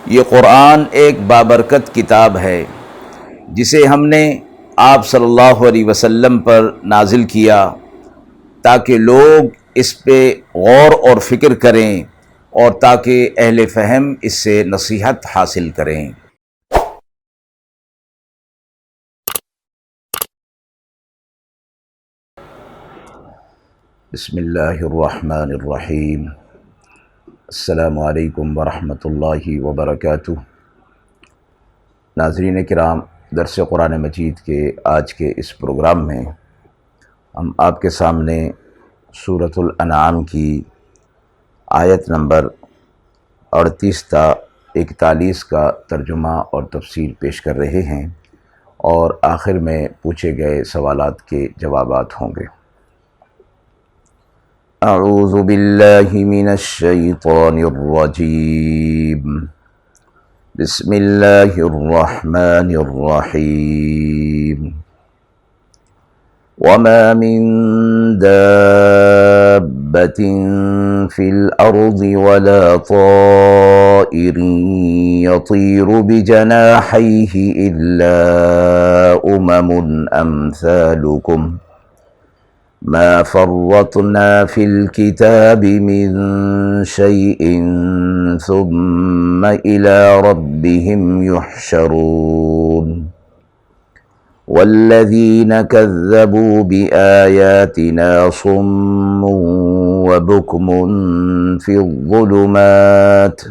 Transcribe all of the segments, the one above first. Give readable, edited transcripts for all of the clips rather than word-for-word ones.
یہ قرآن ایک بابرکت کتاب ہے جسے ہم نے آپ صلی اللہ علیہ وسلم پر نازل کیا تاکہ لوگ اس پہ غور اور فکر کریں اور تاکہ اہل فہم اس سے نصیحت حاصل کریں۔ بسم اللہ الرحمن الرحیم۔ السلام علیکم ورحمۃ اللہ وبرکاتہ۔ ناظرین کرام، درس قرآن مجید کے آج کے اس پروگرام میں ہم آپ کے سامنے سورۃ الانعام کی آیت نمبر 38 تا 41 کا ترجمہ اور تفسیر پیش کر رہے ہیں، اور آخر میں پوچھے گئے سوالات کے جوابات ہوں گے۔ اعوذ باللہ من الشیطان الرجیم، بسم اللہ الرحمن الرحیم۔ وما من دابة في الأرض ولا طائر يطير بجناحيه إلا أمثالكم ما فرطنا في الكتاب من شيء ثم إلى ربهم يحشرون والذين كذبوا بآياتنا صم وبكم في الظلمات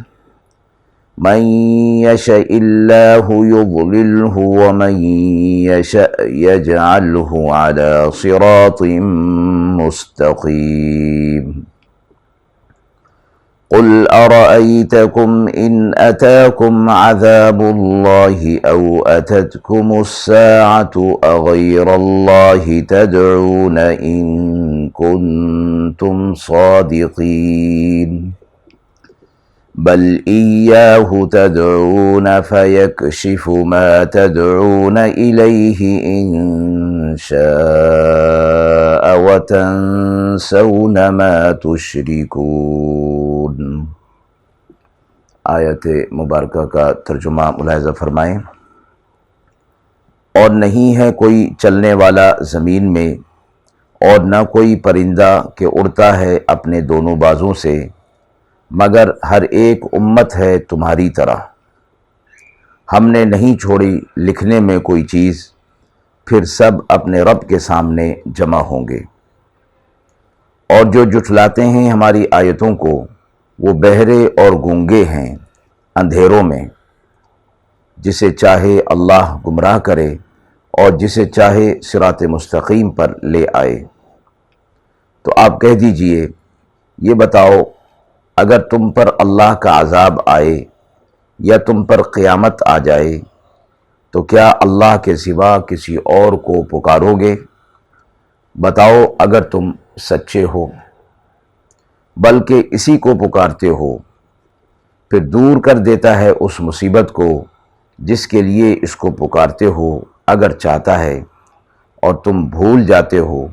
من يشاء الله يضلله ومن يشاء يجعله على صراط مستقيم قل أرأيتكم إن أتاكم عذاب الله أو أتتكم الساعة أغير الله تدعون إن كنتم صادقين بل إياه تدعون فيكشف ما تدعون إليه إن شاء وتنسون ما تشركون۔ آیت مبارکہ کا ترجمہ ملاحظہ فرمائیں۔ اور نہیں ہے کوئی چلنے والا زمین میں، اور نہ کوئی پرندہ کہ اڑتا ہے اپنے دونوں بازوں سے، مگر ہر ایک امت ہے تمہاری طرح۔ ہم نے نہیں چھوڑی لکھنے میں کوئی چیز، پھر سب اپنے رب کے سامنے جمع ہوں گے۔ اور جو جھٹلاتے ہیں ہماری آیتوں کو، وہ بہرے اور گونگے ہیں اندھیروں میں، جسے چاہے اللہ گمراہ کرے اور جسے چاہے صراط مستقیم پر لے آئے۔ تو آپ کہہ دیجئے، یہ بتاؤ، اگر تم پر اللہ کا عذاب آئے یا تم پر قیامت آ جائے تو کیا اللہ کے سوا کسی اور کو پکارو گے؟ بتاؤ اگر تم سچے ہو، بلکہ اسی کو پکارتے ہو، پھر دور کر دیتا ہے اس مصیبت کو جس کے لیے اس کو پکارتے ہو اگر چاہتا ہے، اور تم بھول جاتے ہو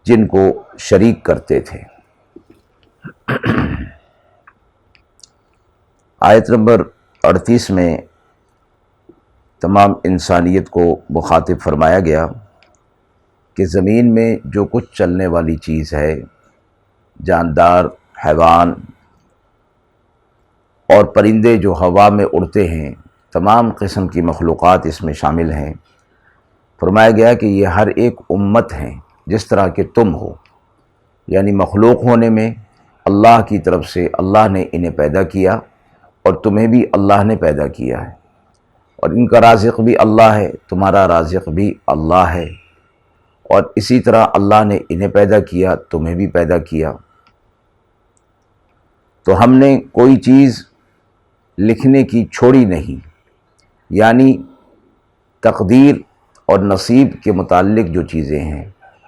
جن کو شریک کرتے تھے۔ آیت نمبر 38 میں تمام انسانیت کو مخاطب فرمایا گیا کہ زمین میں جو کچھ چلنے والی چیز ہے، جاندار، حیوان اور پرندے جو ہوا میں اڑتے ہیں، تمام قسم کی مخلوقات اس میں شامل ہیں۔ فرمایا گیا کہ یہ ہر ایک امت ہیں جس طرح کہ تم ہو، یعنی مخلوق ہونے میں اللہ کی طرف سے اللہ نے انہیں پیدا کیا، اور تمہیں بھی اللہ نے پیدا کیا ہے، اور ان کا رازق بھی اللہ ہے، تمہارا رازق بھی اللہ ہے، اور اسی طرح اللہ نے انہیں پیدا کیا، تمہیں بھی پیدا کیا۔ تو ہم نے کوئی چیز لکھنے کی چھوڑی نہیں، یعنی تقدیر اور نصیب کے متعلق جو چیزیں ہیں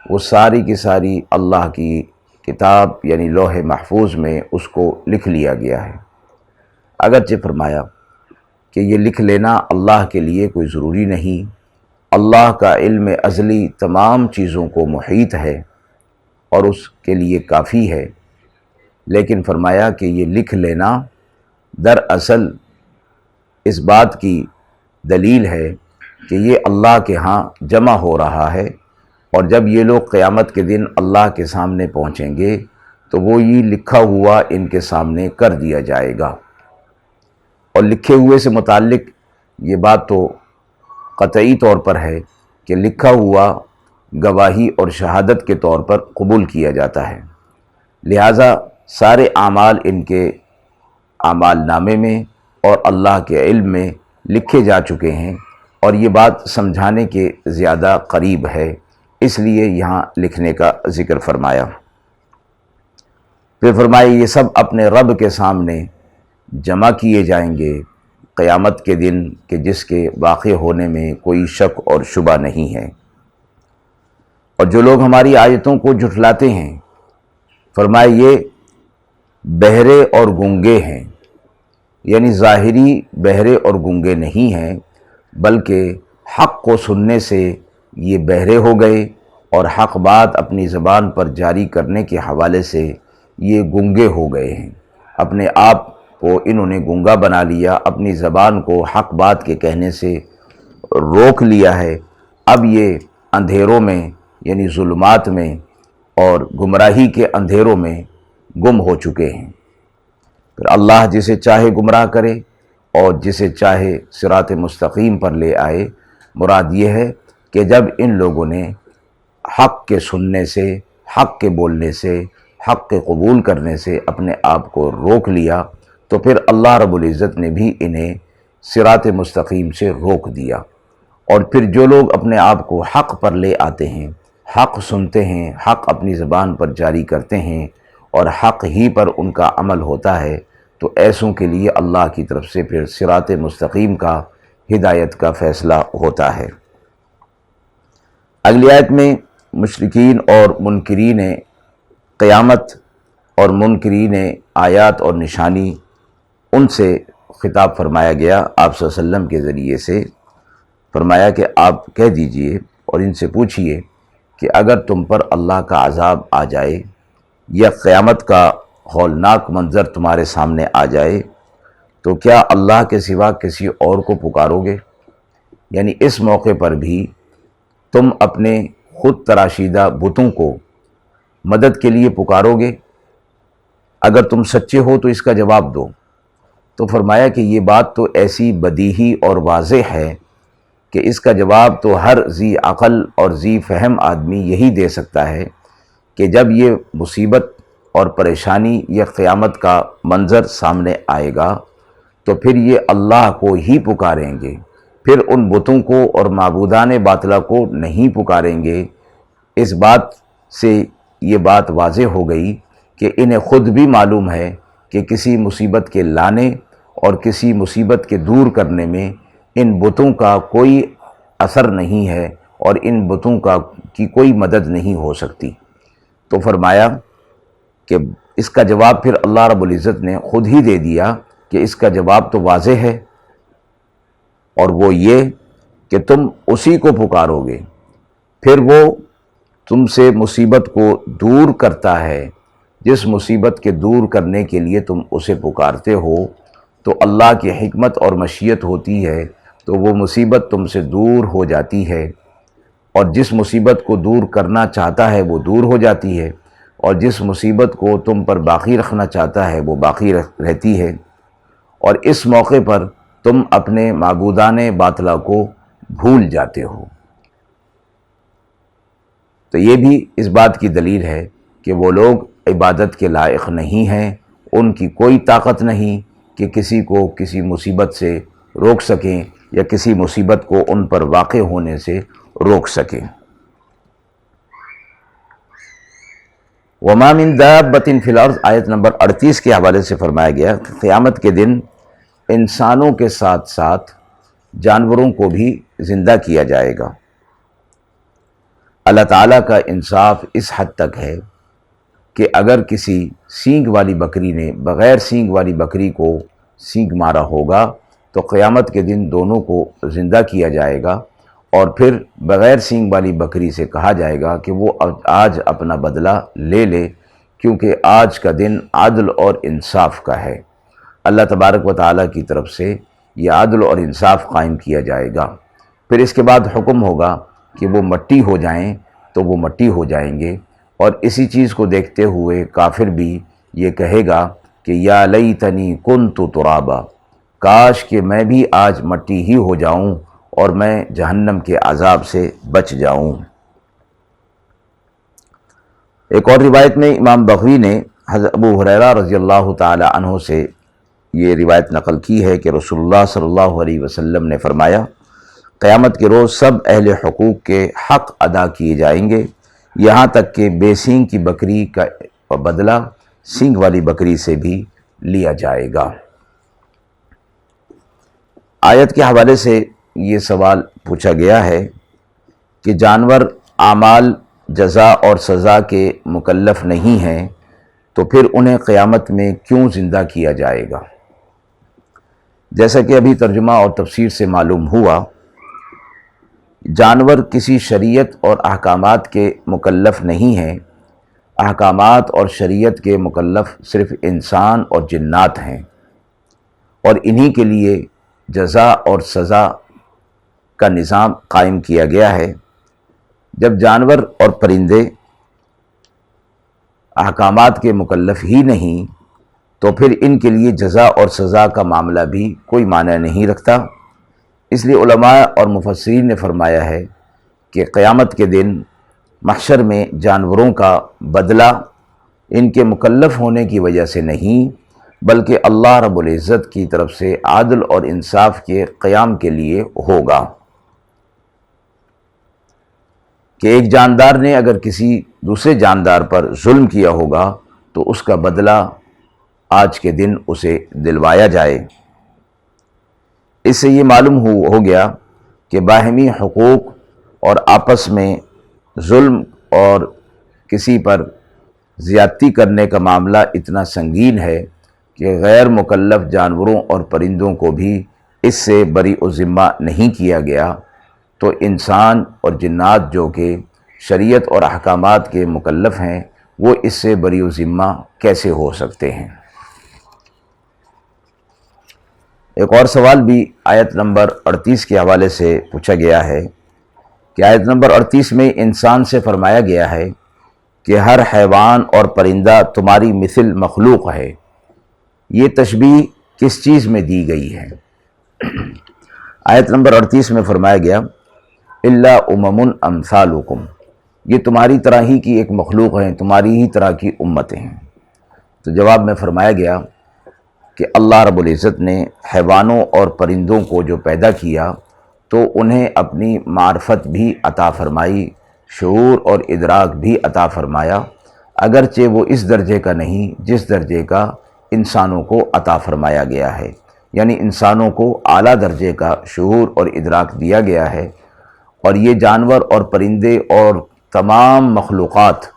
وہ ساری کی ساری اللہ کی کتاب یعنی لوح محفوظ میں اس کو لکھ لیا گیا ہے۔ اگرچہ فرمایا کہ یہ لکھ لینا اللہ کے لیے کوئی ضروری نہیں، اللہ کا علم ازلی تمام چیزوں کو محیط ہے اور اس کے لیے کافی ہے، لیکن فرمایا کہ یہ لکھ لینا دراصل اس بات کی دلیل ہے کہ یہ اللہ کے ہاں جمع ہو رہا ہے، اور جب یہ لوگ قیامت کے دن اللہ کے سامنے پہنچیں گے تو وہ یہ لکھا ہوا ان کے سامنے کر دیا جائے گا۔ اور لکھے ہوئے سے متعلق یہ بات تو قطعی طور پر ہے کہ لکھا ہوا گواہی اور شہادت کے طور پر قبول کیا جاتا ہے، لہٰذا سارے اعمال ان کے اعمال نامے میں اور اللہ کے علم میں لکھے جا چکے ہیں، اور یہ بات سمجھانے کے زیادہ قریب ہے، اس لیے یہاں لکھنے کا ذکر فرمایا۔ پھر فرمایا یہ سب اپنے رب کے سامنے جمع کیے جائیں گے قیامت کے دن، کہ جس کے واقع ہونے میں کوئی شک اور شبہ نہیں ہے۔ اور جو لوگ ہماری آیتوں کو جھٹلاتے ہیں، فرمایا یہ بہرے اور گونگے ہیں، یعنی ظاہری بہرے اور گونگے نہیں ہیں، بلکہ حق کو سننے سے یہ بہرے ہو گئے، اور حق بات اپنی زبان پر جاری کرنے کے حوالے سے یہ گونگے ہو گئے ہیں۔ اپنے آپ کو انہوں نے گونگا بنا لیا، اپنی زبان کو حق بات کے کہنے سے روک لیا ہے۔ اب یہ اندھیروں میں یعنی ظلمات میں اور گمراہی کے اندھیروں میں گم ہو چکے ہیں۔ پھر اللہ جسے چاہے گمراہ کرے اور جسے چاہے صراط مستقیم پر لے آئے۔ مراد یہ ہے کہ جب ان لوگوں نے حق کے سننے سے، حق کے بولنے سے، حق کے قبول کرنے سے اپنے آپ کو روک لیا، تو پھر اللہ رب العزت نے بھی انہیں صراط مستقیم سے روک دیا۔ اور پھر جو لوگ اپنے آپ کو حق پر لے آتے ہیں، حق سنتے ہیں، حق اپنی زبان پر جاری کرتے ہیں، اور حق ہی پر ان کا عمل ہوتا ہے، تو ایسوں کے لیے اللہ کی طرف سے پھر صراط مستقیم کا، ہدایت کا فیصلہ ہوتا ہے۔ اگلی آیت میں مشرکین اور منکرین قیامت اور منکرین آیات اور نشانی، ان سے خطاب فرمایا گیا آپ صلی اللہ علیہ وسلم کے ذریعے سے۔ فرمایا کہ آپ کہہ دیجئے اور ان سے پوچھئے کہ اگر تم پر اللہ کا عذاب آ جائے یا قیامت کا ہولناک منظر تمہارے سامنے آ جائے تو کیا اللہ کے سوا کسی اور کو پکارو گے؟ یعنی اس موقع پر بھی تم اپنے خود تراشیدہ بتوں کو مدد کے لیے پکارو گے؟ اگر تم سچے ہو تو اس کا جواب دو۔ تو فرمایا کہ یہ بات تو ایسی بدیہی اور واضح ہے کہ اس کا جواب تو ہر ذی عقل اور ذی فہم آدمی یہی دے سکتا ہے کہ جب یہ مصیبت اور پریشانی یا قیامت کا منظر سامنے آئے گا تو پھر یہ اللہ کو ہی پکاریں گے، پھر ان بتوں کو اور معبودان باطلہ کو نہیں پکاریں گے۔ اس بات سے یہ بات واضح ہو گئی کہ انہیں خود بھی معلوم ہے کہ کسی مصیبت کے لانے اور کسی مصیبت کے دور کرنے میں ان بتوں کا کوئی اثر نہیں ہے، اور ان بتوں کی کوئی مدد نہیں ہو سکتی۔ تو فرمایا کہ اس کا جواب پھر اللہ رب العزت نے خود ہی دے دیا کہ اس کا جواب تو واضح ہے، اور وہ یہ کہ تم اسی کو پکارو گے، پھر وہ تم سے مصیبت کو دور کرتا ہے۔ جس مصیبت کے دور کرنے کے لیے تم اسے پکارتے ہو تو اللہ کی حکمت اور مشیت ہوتی ہے، تو وہ مصیبت تم سے دور ہو جاتی ہے، اور جس مصیبت کو دور کرنا چاہتا ہے وہ دور ہو جاتی ہے، اور جس مصیبت کو تم پر باقی رکھنا چاہتا ہے وہ باقی رہتی ہے، اور اس موقع پر تم اپنے معبودان باطلہ کو بھول جاتے ہو۔ تو یہ بھی اس بات کی دلیل ہے کہ وہ لوگ عبادت کے لائق نہیں ہیں، ان کی کوئی طاقت نہیں کہ کسی کو کسی مصیبت سے روک سکیں یا کسی مصیبت کو ان پر واقع ہونے سے روک سکیں۔ وَمَا مِن دَابَّةٍ فِي الْأَرْضِ آیت نمبر 38 کے حوالے سے فرمایا گیا کہ قیامت کے دن انسانوں کے ساتھ ساتھ جانوروں کو بھی زندہ کیا جائے گا۔ اللہ تعالیٰ کا انصاف اس حد تک ہے کہ اگر کسی سینگ والی بکری نے بغیر سینگ والی بکری کو سینگ مارا ہوگا تو قیامت کے دن دونوں کو زندہ کیا جائے گا، اور پھر بغیر سینگ والی بکری سے کہا جائے گا کہ وہ آج اپنا بدلہ لے لے، کیونکہ آج کا دن عدل اور انصاف کا ہے۔ اللہ تبارک و تعالیٰ کی طرف سے یہ عدل اور انصاف قائم کیا جائے گا۔ پھر اس کے بعد حکم ہوگا کہ وہ مٹی ہو جائیں تو وہ مٹی ہو جائیں گے، اور اسی چیز کو دیکھتے ہوئے کافر بھی یہ کہے گا کہ یا لیتنی کنت ترابا، کاش کہ میں بھی آج مٹی ہی ہو جاؤں اور میں جہنم کے عذاب سے بچ جاؤں۔ ایک اور روایت میں امام بغوی نے حضرت ابو ہریرہ رضی اللہ تعالی عنہ سے یہ روایت نقل کی ہے کہ رسول اللہ صلی اللہ علیہ وسلم نے فرمایا، قیامت کے روز سب اہل حقوق کے حق ادا کیے جائیں گے، یہاں تک کہ بے سینگ کی بکری کا بدلہ سینگ والی بکری سے بھی لیا جائے گا۔ آیت کے حوالے سے یہ سوال پوچھا گیا ہے کہ جانور اعمال جزا اور سزا کے مکلف نہیں ہیں تو پھر انہیں قیامت میں کیوں زندہ کیا جائے گا؟ جیسا کہ ابھی ترجمہ اور تفسیر سے معلوم ہوا، جانور کسی شریعت اور احکامات کے مکلف نہیں ہیں، احکامات اور شریعت کے مکلف صرف انسان اور جنات ہیں، اور انہی کے لیے جزا اور سزا کا نظام قائم کیا گیا ہے۔ جب جانور اور پرندے احکامات کے مکلف ہی نہیں تو پھر ان کے لیے جزا اور سزا کا معاملہ بھی کوئی معنی نہیں رکھتا۔ اس لیے علماء اور مفسرین نے فرمایا ہے کہ قیامت کے دن محشر میں جانوروں کا بدلہ ان کے مکلف ہونے کی وجہ سے نہیں بلکہ اللہ رب العزت کی طرف سے عدل اور انصاف کے قیام کے لیے ہوگا، کہ ایک جاندار نے اگر کسی دوسرے جاندار پر ظلم کیا ہوگا تو اس کا بدلہ آج کے دن اسے دلوایا جائے۔ اس سے یہ معلوم ہو گیا کہ باہمی حقوق اور آپس میں ظلم اور کسی پر زیادتی کرنے کا معاملہ اتنا سنگین ہے کہ غیر مکلف جانوروں اور پرندوں کو بھی اس سے بری الذمہ نہیں کیا گیا، تو انسان اور جنات جو کہ شریعت اور احکامات کے مکلف ہیں وہ اس سے بری الذمہ کیسے ہو سکتے ہیں؟ ایک اور سوال بھی آیت نمبر 38 کے حوالے سے پوچھا گیا ہے کہ آیت نمبر 38 میں انسان سے فرمایا گیا ہے کہ ہر حیوان اور پرندہ تمہاری مثل مخلوق ہے، یہ تشبیہ کس چیز میں دی گئی ہے؟ آیت نمبر 38 میں فرمایا گیا الا امم امثالکم، یہ تمہاری طرح ہی کی ایک مخلوق ہیں، تمہاری ہی طرح کی امتیں ہیں۔ تو جواب میں فرمایا گیا کہ اللہ رب العزت نے حیوانوں اور پرندوں کو جو پیدا کیا تو انہیں اپنی معرفت بھی عطا فرمائی، شعور اور ادراک بھی عطا فرمایا، اگرچہ وہ اس درجے کا نہیں جس درجے کا انسانوں کو عطا فرمایا گیا ہے، یعنی انسانوں کو اعلیٰ درجے کا شعور اور ادراک دیا گیا ہے، اور یہ جانور اور پرندے اور تمام مخلوقات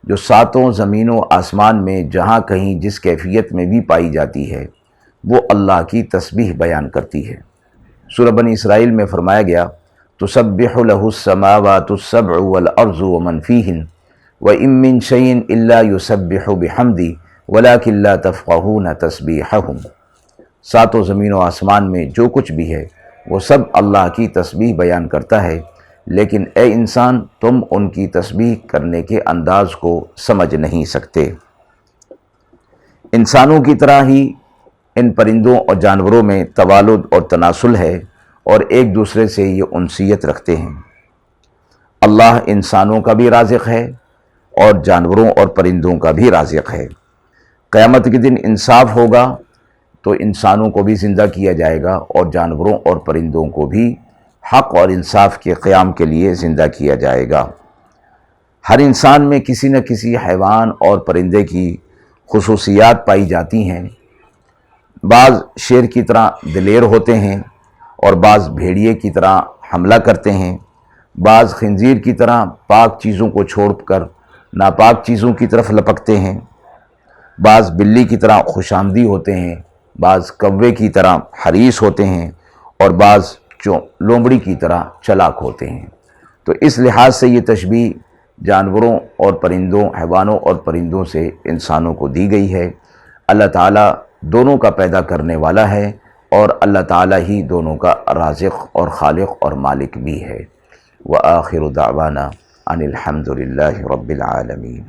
جو ساتوں زمین و آسمان میں جہاں کہیں جس کیفیت میں بھی پائی جاتی ہے وہ اللہ کی تسبیح بیان کرتی ہے۔ سورہ بنی اسرائیل میں فرمایا گیا تسبح لہ السماوات السبع والارض ومن فیہن وإن من شیء الا یسبح بحمدہ ولکن لا تفقہون تسبیحہم، ساتوں زمین و آسمان میں جو کچھ بھی ہے وہ سب اللہ کی تسبیح بیان کرتا ہے، لیکن اے انسان تم ان کی تسبیح کرنے کے انداز کو سمجھ نہیں سکتے۔ انسانوں کی طرح ہی ان پرندوں اور جانوروں میں توالد اور تناسل ہے اور ایک دوسرے سے یہ انسیت رکھتے ہیں۔ اللہ انسانوں کا بھی رازق ہے اور جانوروں اور پرندوں کا بھی رازق ہے۔ قیامت کے دن انصاف ہوگا تو انسانوں کو بھی زندہ کیا جائے گا اور جانوروں اور پرندوں کو بھی حق اور انصاف کے قیام کے لیے زندہ کیا جائے گا۔ ہر انسان میں کسی نہ کسی حیوان اور پرندے کی خصوصیات پائی جاتی ہیں، بعض شیر کی طرح دلیر ہوتے ہیں اور بعض بھیڑیے کی طرح حملہ کرتے ہیں، بعض خنزیر کی طرح پاک چیزوں کو چھوڑ کر ناپاک چیزوں کی طرف لپکتے ہیں، بعض بلی کی طرح خوش آمدی ہوتے ہیں، بعض کوے کی طرح حریص ہوتے ہیں اور بعض لومڑی کی طرح چلاک ہوتے ہیں۔ تو اس لحاظ سے یہ تشبیہ جانوروں اور پرندوں، حیوانوں اور پرندوں سے انسانوں کو دی گئی ہے۔ اللہ تعالیٰ دونوں کا پیدا کرنے والا ہے، اور اللہ تعالیٰ ہی دونوں کا رازق اور خالق اور مالک بھی ہے۔ وآخر دعوانا ان الحمد للہ رب العالمین۔